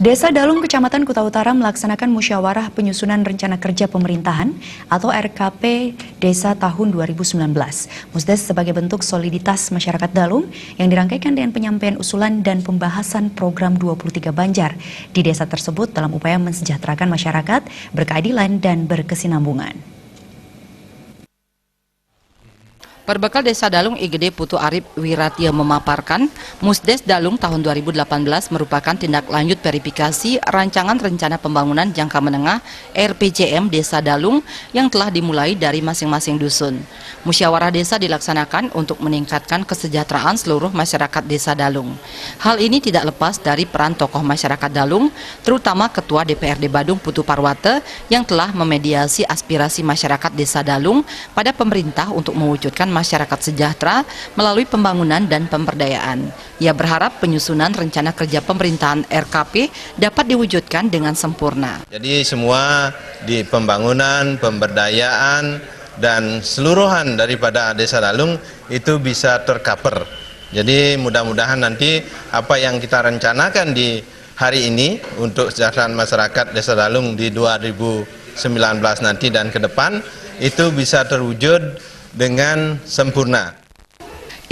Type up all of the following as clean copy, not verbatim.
Desa Dalung, Kecamatan Kuta Utara melaksanakan musyawarah penyusunan rencana kerja pemerintahan atau RKP Desa tahun 2019. Musdes sebagai bentuk soliditas masyarakat Dalung yang dirangkaikan dengan penyampaian usulan dan pembahasan program 23 Banjar di desa tersebut dalam upaya mensejahterakan masyarakat, berkeadilan dan berkesinambungan. Perbekal Desa Dalung, IGD Putu Arif Wiratya memaparkan, Musdes Dalung tahun 2018 merupakan tindak lanjut verifikasi rancangan rencana pembangunan jangka menengah RPJM Desa Dalung yang telah dimulai dari masing-masing dusun. Musyawarah desa dilaksanakan untuk meningkatkan kesejahteraan seluruh masyarakat Desa Dalung. Hal ini tidak lepas dari peran tokoh masyarakat Dalung, terutama Ketua DPRD Badung Putu Parwata yang telah memediasi aspirasi masyarakat Desa Dalung pada pemerintah untuk mewujudkan masyarakat sejahtera melalui pembangunan dan pemberdayaan. Ia berharap penyusunan rencana kerja pemerintahan RKP dapat diwujudkan dengan sempurna. Jadi semua di pembangunan, pemberdayaan, dan seluruhan daripada Desa Dalung itu bisa tercover. Jadi mudah-mudahan nanti apa yang kita rencanakan di hari ini untuk kesejahteraan masyarakat Desa Dalung di 2019 nanti dan ke depan itu bisa terwujud dengan sempurna.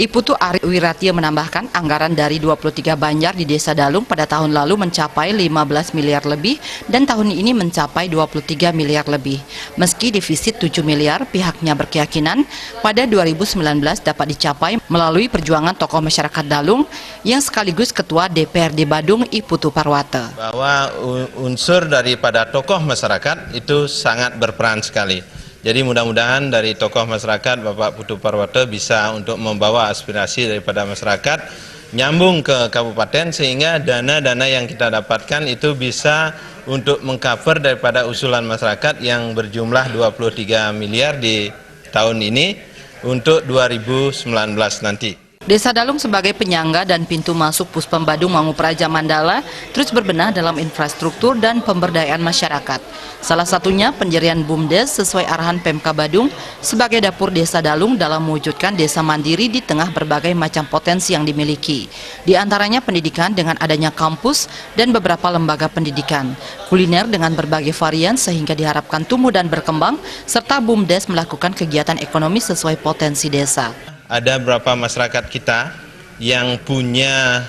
Putu Arif Wiratya menambahkan anggaran dari 23 Banjar di Desa Dalung pada tahun lalu mencapai 15 miliar lebih dan tahun ini mencapai 23 miliar lebih. Meski defisit 7 miliar, pihaknya berkeyakinan pada 2019 dapat dicapai melalui perjuangan tokoh masyarakat Dalung yang sekaligus Ketua DPRD Badung Putu Parwata. Bahwa unsur daripada tokoh masyarakat itu sangat berperan sekali. Jadi mudah-mudahan dari tokoh masyarakat Bapak Putu Parwata bisa untuk membawa aspirasi daripada masyarakat nyambung ke kabupaten sehingga dana-dana yang kita dapatkan itu bisa untuk mengcover daripada usulan masyarakat yang berjumlah 23 miliar di tahun ini untuk 2019 nanti. Desa Dalung sebagai penyangga dan pintu masuk Puspem Badung Mangu Praja Mandala terus berbenah dalam infrastruktur dan pemberdayaan masyarakat. Salah satunya pendirian BUMDes sesuai arahan Pemka Badung sebagai dapur Desa Dalung dalam mewujudkan desa mandiri di tengah berbagai macam potensi yang dimiliki. Di antaranya pendidikan dengan adanya kampus dan beberapa lembaga pendidikan, kuliner dengan berbagai varian sehingga diharapkan tumbuh dan berkembang, serta BUMDes melakukan kegiatan ekonomi sesuai potensi desa. Ada beberapa masyarakat kita yang punya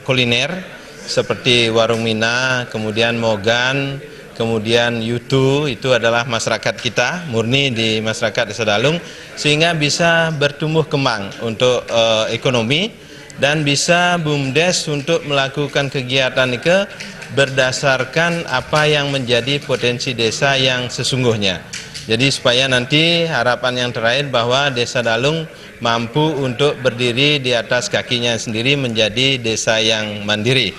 kuliner seperti Warung Mina, kemudian Mogan, kemudian Yutu, itu adalah masyarakat kita, murni di masyarakat Desa Dalung, sehingga bisa bertumbuh kembang untuk ekonomi dan bisa BUMDes untuk melakukan kegiatan itu berdasarkan apa yang menjadi potensi desa yang sesungguhnya. Jadi supaya nanti harapan yang terakhir bahwa Desa Dalung mampu untuk berdiri di atas kakinya sendiri menjadi desa yang mandiri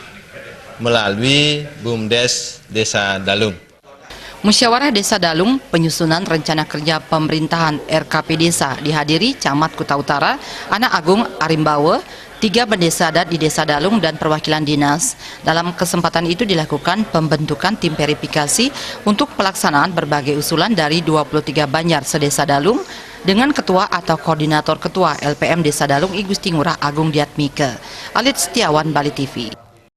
melalui BUMDes Desa Dalung. Musyawarah Desa Dalung penyusunan rencana kerja pemerintahan RKP Desa dihadiri Camat Kuta Utara, Anak Agung Arimbawa, 3 pendesa adat di Desa Dalung dan perwakilan dinas. Dalam kesempatan itu dilakukan pembentukan tim verifikasi untuk pelaksanaan berbagai usulan dari 23 Banjar se-Desa Dalung dengan ketua atau koordinator ketua LPM Desa Dalung I Gusti Ngurah Agung Diatmike. Alit Setiawan, Bali TV.